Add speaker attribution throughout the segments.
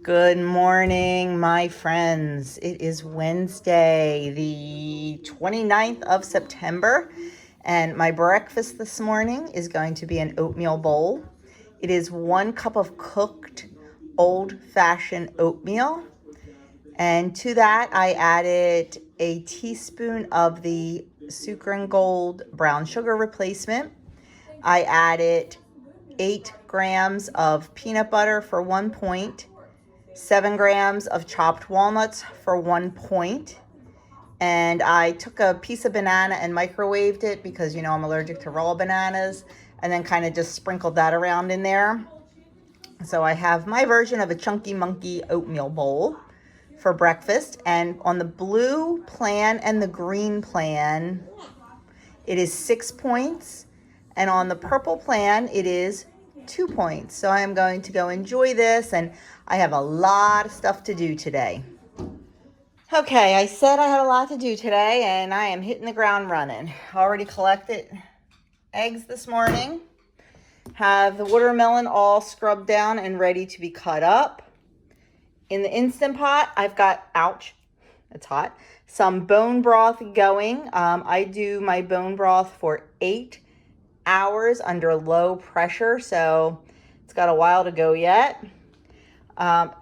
Speaker 1: Good morning, my friends. It is Wednesday, the 29th of September, and my breakfast this morning is going to be an oatmeal bowl. It is 1 cup of cooked old-fashioned oatmeal, and to that I added a teaspoon of the Sucre and Gold brown sugar replacement. I added 8 grams of peanut butter for 1 point, 7 grams of chopped walnuts for 1 point. And I took a piece of banana and microwaved it because, I'm allergic to raw bananas, and then kind of just sprinkled that around in there. So I have my version of a chunky monkey oatmeal bowl for breakfast. And on the blue plan and the green plan, it is 6 points. And on the purple plan, it is 2 points. So I am going to go enjoy this, and I have a lot of stuff to do today. Okay, I said I had a lot to do today, and I am hitting the ground running. Already collected eggs this morning. Have the watermelon all scrubbed down and ready to be cut up. In the Instant Pot, I've got, ouch, it's hot, some bone broth going. I do my bone broth for 8 hours under low pressure, so it's got a while to go yet.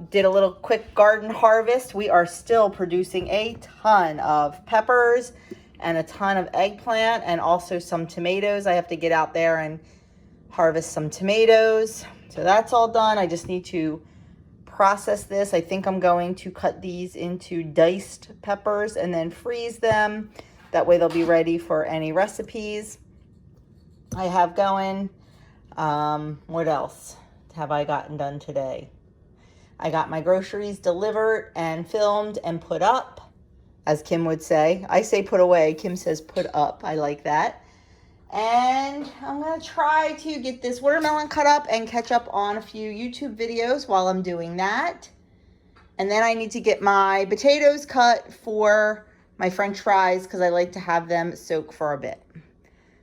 Speaker 1: Did a little quick garden harvest. We are still producing a ton of peppers and a ton of eggplant and also some tomatoes. I have to get out there and harvest some tomatoes. So that's all done. I just need to process this. I think I'm going to cut these into diced peppers and then freeze them. That way they'll be ready for any recipes I have going. What else have I gotten done today? I got my groceries delivered and filmed and put up, as Kim would say. I say put away. Kim says put up. I like that. And I'm going to try to get this watermelon cut up and catch up on a few YouTube videos while I'm doing that. And then I need to get my potatoes cut for my French fries because I like to have them soak for a bit.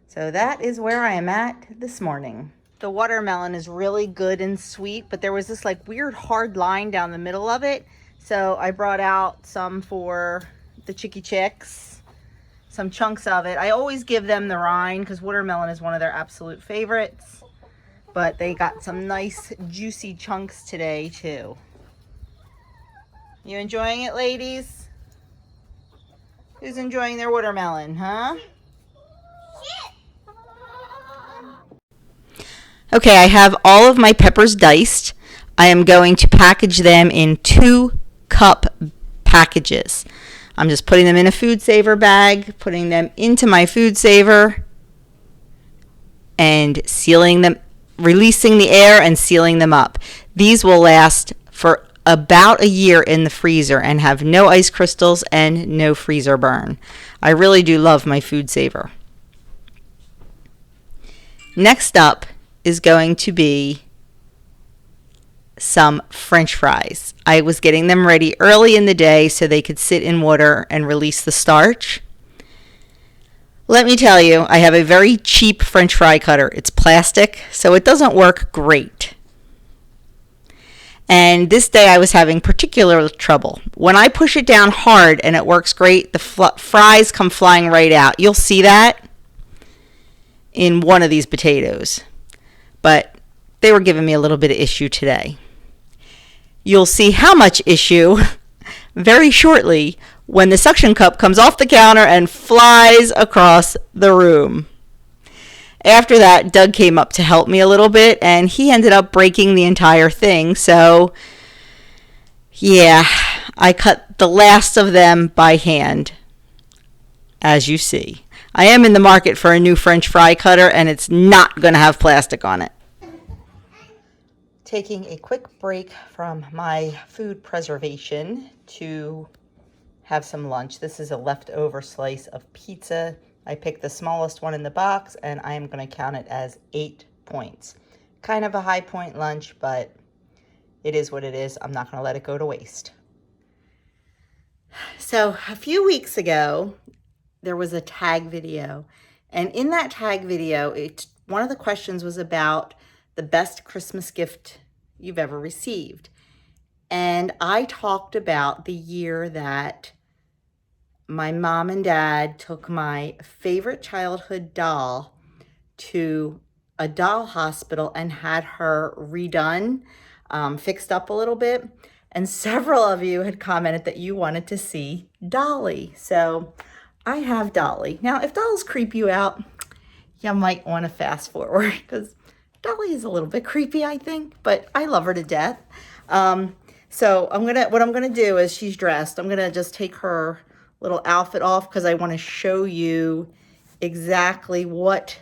Speaker 1: So that is where I am at this morning. The watermelon is really good and sweet, but there was this like weird hard line down the middle of it. So I brought out some for the Chicky Chicks, some chunks of it. I always give them the rind because watermelon is one of their absolute favorites. But they got some nice juicy chunks today too. You enjoying it, ladies? Who's enjoying their watermelon, huh? Okay, I have all of my peppers diced. I am going to package them in 2-cup packages. I'm just putting them in a food saver bag, putting them into my food saver, and sealing them, releasing the air and sealing them up. These will last for about a year in the freezer and have no ice crystals and no freezer burn. I really do love my food saver. Next up is going to be some French fries. I was getting them ready early in the day so they could sit in water and release the starch. Let me tell you, I have a very cheap French fry cutter. It's plastic, so it doesn't work great. And this day I was having particular trouble. When I push it down hard and it works great, the fries come flying right out. You'll see that in one of these potatoes. But they were giving me a little bit of issue today. You'll see how much issue very shortly when the suction cup comes off the counter and flies across the room. After that, Doug came up to help me a little bit, and he ended up breaking the entire thing. So, yeah, I cut the last of them by hand, as you see. I am in the market for a new French fry cutter, and it's not going to have plastic on it. Taking a quick break from my food preservation to have some lunch. This is a leftover slice of pizza. I picked the smallest one in the box, and I am going to count it as 8 points. Kind of a high point lunch, but it is what it is. I'm not going to let it go to waste. So a few weeks ago, there was a tag video. And in that tag video, one of the questions was about the best Christmas gift you've ever received. And I talked about the year that my mom and dad took my favorite childhood doll to a doll hospital and had her redone, fixed up a little bit. And several of you had commented that you wanted to see Dolly. So I have Dolly. Now, if Dolls creep you out, you might want to fast forward because Dolly is a little bit creepy, I think, but I love her to death. So what I'm gonna do is she's dressed. I'm gonna just take her little outfit off because I want to show you exactly what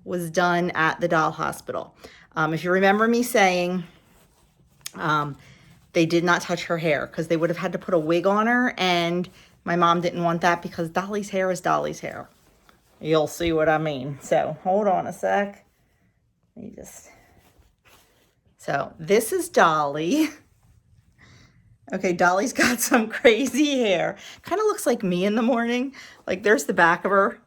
Speaker 1: was done at the doll hospital. If you remember me saying they did not touch her hair because they would have had to put a wig on her, and my mom didn't want that because Dolly's hair is Dolly's hair. You'll see what I mean. So hold on a sec. So this is Dolly. Okay, Dolly's got some crazy hair. Kind of looks like me in the morning. Like there's the back of her.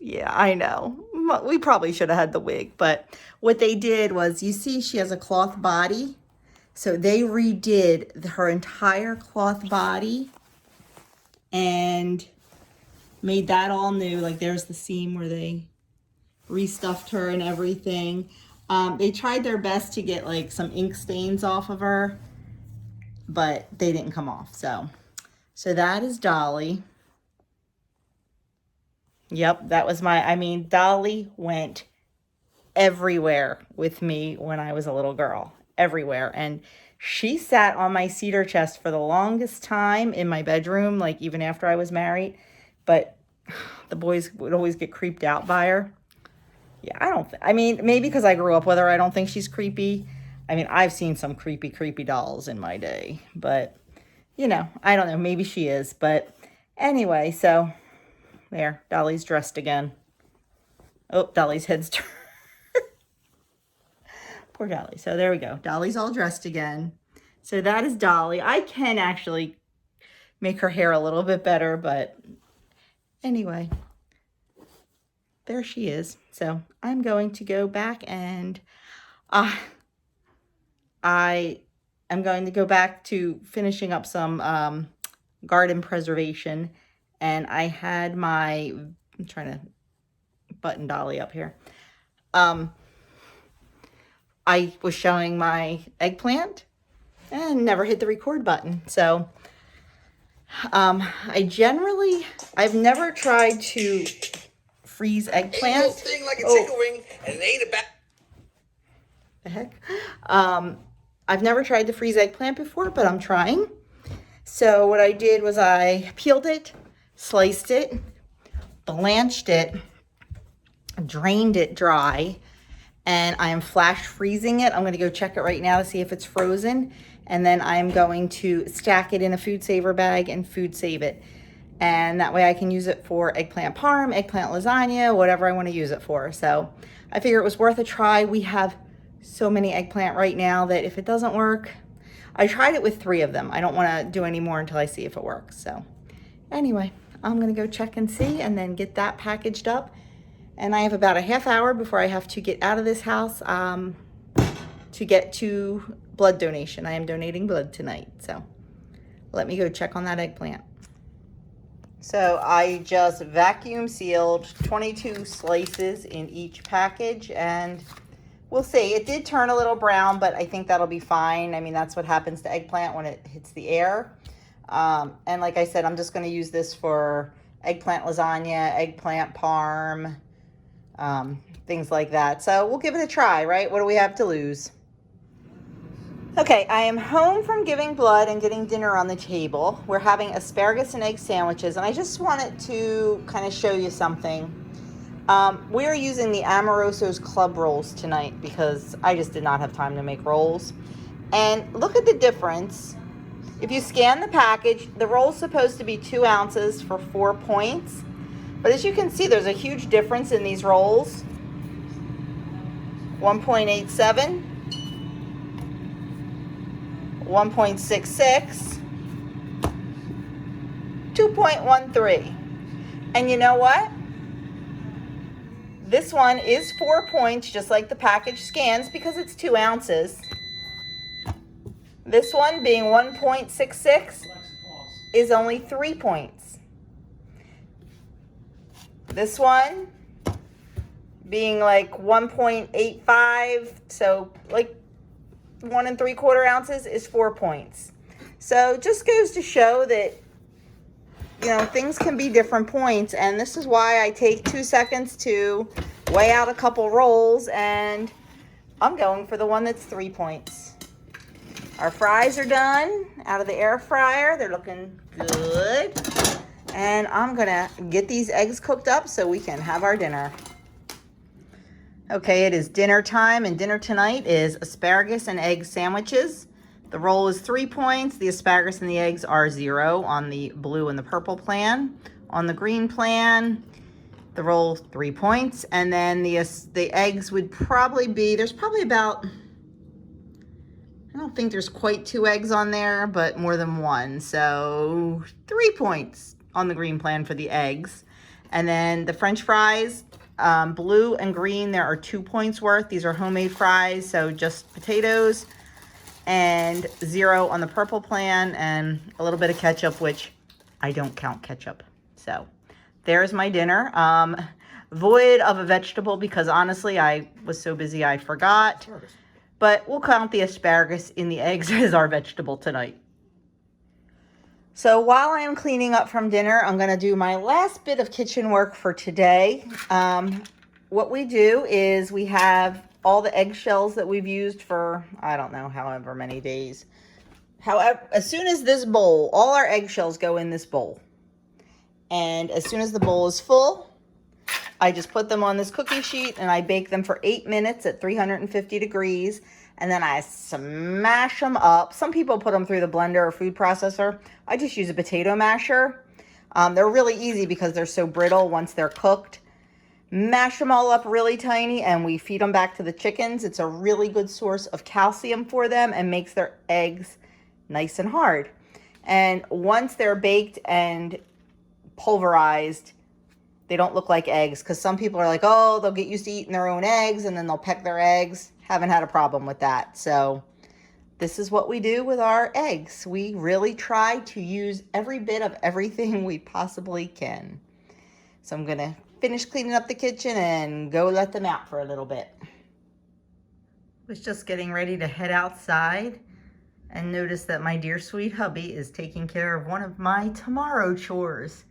Speaker 1: Yeah, I know. We probably should have had the wig, but what they did was, you see she has a cloth body. So they redid her entire cloth body and made that all new. Like there's the seam where they restuffed her and everything. They tried their best to get like some ink stains off of her, but they didn't come off. So that is Dolly. Yep, that was Dolly went everywhere with me when I was a little girl, everywhere. And she sat on my cedar chest for the longest time in my bedroom, like even after I was married. But the boys would always get creeped out by her. Yeah, maybe because I grew up with her, I don't think she's creepy. I've seen some creepy dolls in my day, but I don't know, maybe she is. But anyway, so there, Dolly's dressed again. Oh, Dolly's head's turned. Poor Dolly. So there we go. Dolly's all dressed again. So that is Dolly. I can actually make her hair a little bit better, but anyway, there she is. So I'm going to go back and I am going to go back to finishing up some garden preservation. And I had I'm trying to button Dolly up here. I was showing my eggplant and never hit the record button. So I've never tried to freeze eggplant. Thing like a chicken wing and it ain't about the heck. I've never tried to freeze eggplant before, but I'm trying. So what I did was I peeled it, sliced it, blanched it, drained it dry, and I am flash freezing it. I'm going to go check it right now to see if it's frozen, and then I'm going to stack it in a food saver bag and food save it. And that way I can use it for eggplant parm, eggplant lasagna, whatever I want to use it for. So I figure it was worth a try. We have so many eggplant right now that if it doesn't work, I tried it with 3 of them. I don't want to do any more until I see if it works. So anyway, I'm going to go check and see and then get that packaged up. And I have about a half hour before I have to get out of this house to get to blood donation. I am donating blood tonight. So let me go check on that eggplant. So I just vacuum sealed 22 slices in each package, and we'll see. It did turn a little brown, but I think that'll be fine. That's what happens to eggplant when it hits the air. And like I said, I'm just going to use this for eggplant lasagna, eggplant parm, things like that. So we'll give it a try, right? What do we have to lose? Okay, I am home from giving blood and getting dinner on the table. We're having asparagus and egg sandwiches, and I just wanted to kind of show you something. We are using the Amoroso's Club rolls tonight because I just did not have time to make rolls. And look at the difference. If you scan the package, the roll's supposed to be 2 ounces for 4 points. But as you can see, there's a huge difference in these rolls. 1.87, 1.66, 2.13. And you know what? This one is 4 points, just like the package scans, because it's 2 ounces. This one being 1.66 is only 3 points. This one being like 1.85, so like 1 3/4 ounces is 4 points. So just goes to show that, you know, things can be different points, and this is why I take 2 seconds to weigh out a couple rolls, and I'm going for the one that's 3 points. Our fries are done out of the air fryer. They're looking good. And I'm gonna get these eggs cooked up so we can have our dinner. Okay, it is dinner time, and dinner tonight is asparagus and egg sandwiches. The roll is 3 points. The asparagus and the eggs are 0 on the blue and the purple plan. On the green plan, the roll 3 points, and then the eggs would probably be, there's probably about, I don't think there's quite 2 eggs on there, but more than 1, so 3 points on the green plan for the eggs. And then the French fries, blue and green, there are 2 points worth. These are homemade fries, so just potatoes, and 0 on the purple plan, and a little bit of ketchup, which I don't count ketchup. So there's my dinner. Void of a vegetable because honestly, I was so busy I forgot. But we'll count the asparagus in the eggs as our vegetable tonight. So while I am cleaning up from dinner, I'm going to do my last bit of kitchen work for today. What we do is we have all the eggshells that we've used for, I don't know, however many days. However, as soon as this bowl, all our eggshells go in this bowl. And as soon as the bowl is full, I just put them on this cookie sheet and I bake them for 8 minutes at 350 degrees. And then I smash them up. Some people put them through the blender or food processor. I just use a potato masher. They're really easy because they're so brittle once they're cooked. Mash them all up really tiny and we feed them back to the chickens. It's a really good source of calcium for them and makes their eggs nice and hard. And once they're baked and pulverized, they don't look like eggs, because some people are like, oh, they'll get used to eating their own eggs and then they'll peck their eggs. Haven't had a problem with that. So this is what we do with our eggs. We really try to use every bit of everything we possibly can. So I'm gonna finish cleaning up the kitchen and go let them out for a little bit. Was just getting ready to head outside and notice that my dear sweet hubby is taking care of one of my tomorrow chores.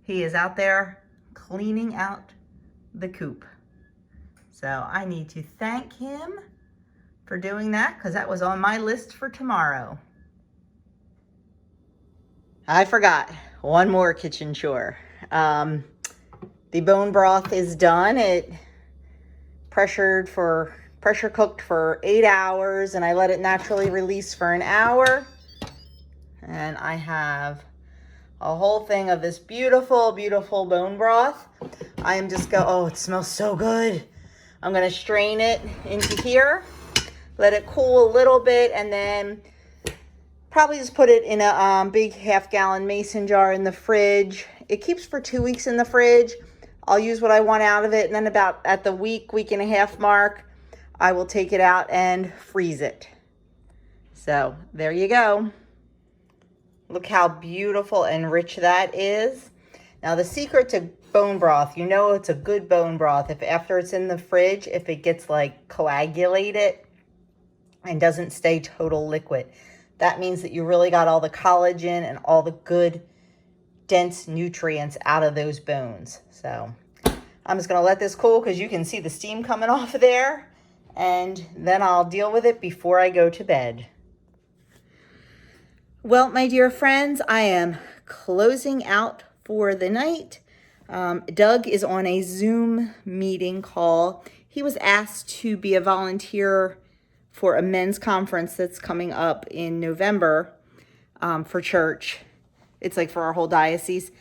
Speaker 1: He is out there cleaning out the coop. So I need to thank him for doing that because that was on my list for tomorrow. I forgot one more kitchen chore. The bone broth is done. It pressure cooked for 8 hours and I let it naturally release for an hour. And I have a whole thing of this beautiful, beautiful bone broth. I am just oh, it smells so good. I'm gonna strain it into here, let it cool a little bit, and then probably just put it in a big half-gallon mason jar in the fridge. It keeps for 2 weeks in the fridge. I'll use what I want out of it, and then about at the week and a half mark, I will take it out and freeze it. So there you go. Look how beautiful and rich that is. Now the secret to bone broth, you know it's a good bone broth if after it's in the fridge, if it gets like coagulated and doesn't stay total liquid. That means that you really got all the collagen and all the good dense nutrients out of those bones. So I'm just gonna let this cool because you can see the steam coming off of there, and then I'll deal with it before I go to bed. Well, my dear friends, I am closing out for the night. Doug is on a Zoom meeting call. He was asked to be a volunteer for a men's conference that's coming up in November for church. It's like for our whole diocese.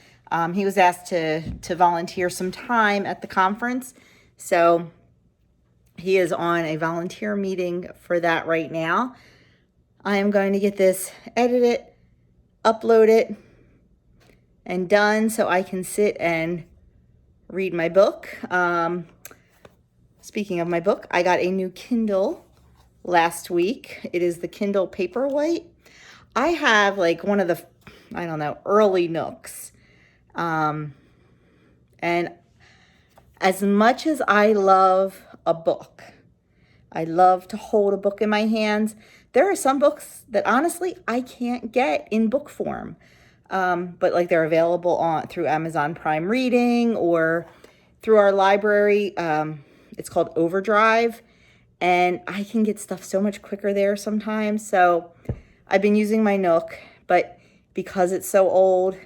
Speaker 1: He was asked to volunteer some time at the conference. So he is on a volunteer meeting for that right now. I am going to get this edited, upload it, and done so I can sit and read my book. Speaking of my book, I got a new Kindle last week. It is the Kindle Paperwhite. I have like one of the, I don't know, early Nooks. And as much as I love a book, I love to hold a book in my hands, there are some books that honestly I can't get in book form. But like they're available on through Amazon Prime Reading or through our library. It's called Overdrive, and I can get stuff so much quicker there sometimes. So I've been using my Nook, but because it's so old,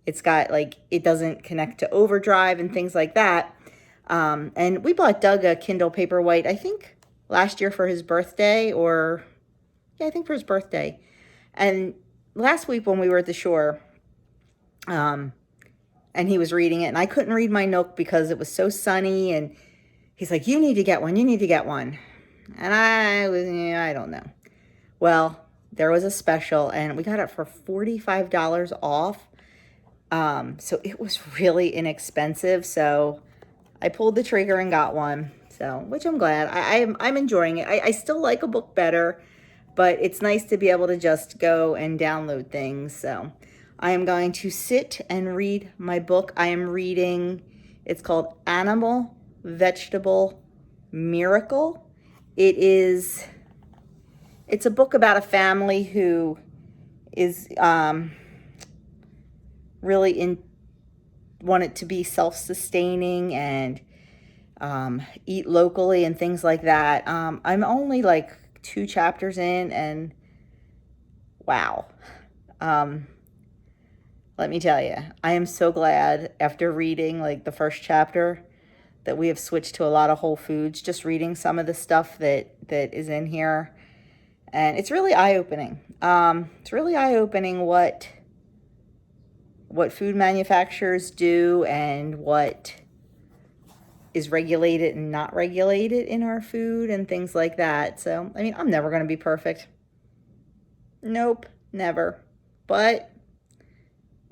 Speaker 1: it's got like, it doesn't connect to Overdrive and things like that. And we bought Doug a Kindle Paperwhite, I think last year for his birthday, or yeah, I think for his birthday. And last week when we were at the shore, and he was reading it, and I couldn't read my Nook because it was so sunny, and he's like, you need to get one, you need to get one. And I was, I don't know. Well, there was a special, and we got it for $45 off. So it was really inexpensive. So I pulled the trigger and got one. So, which I'm glad. I'm enjoying it. I still like a book better, but it's nice to be able to just go and download things. So I am going to sit and read my book. I am reading, it's called Animal Vegetable Miracle. It's a book about a family who is really want it to be self-sustaining and eat locally and things like that. I'm only like 2 chapters in, and wow. Let me tell you, I am so glad after reading like the first chapter that we have switched to a lot of whole foods, just reading some of the stuff that is in here. And it's really eye-opening. It's really eye-opening what food manufacturers do and what is regulated and not regulated in our food and things like that. So, I mean, I'm never going to be perfect. Nope, never. But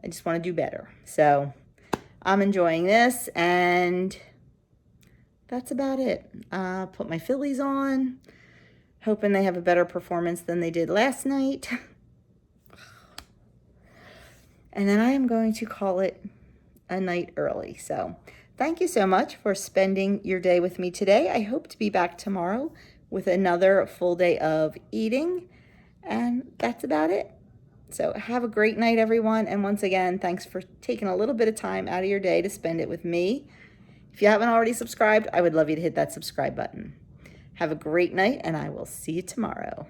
Speaker 1: I just want to do better. So I'm enjoying this, and that's about it. Put my Phillies on, hoping they have a better performance than they did last night. And then I am going to call it a night early. So thank you so much for spending your day with me today. I hope to be back tomorrow with another full day of eating. And that's about it. So have a great night, everyone. And once again, thanks for taking a little bit of time out of your day to spend it with me. If you haven't already subscribed, I would love you to hit that subscribe button. Have a great night, and I will see you tomorrow.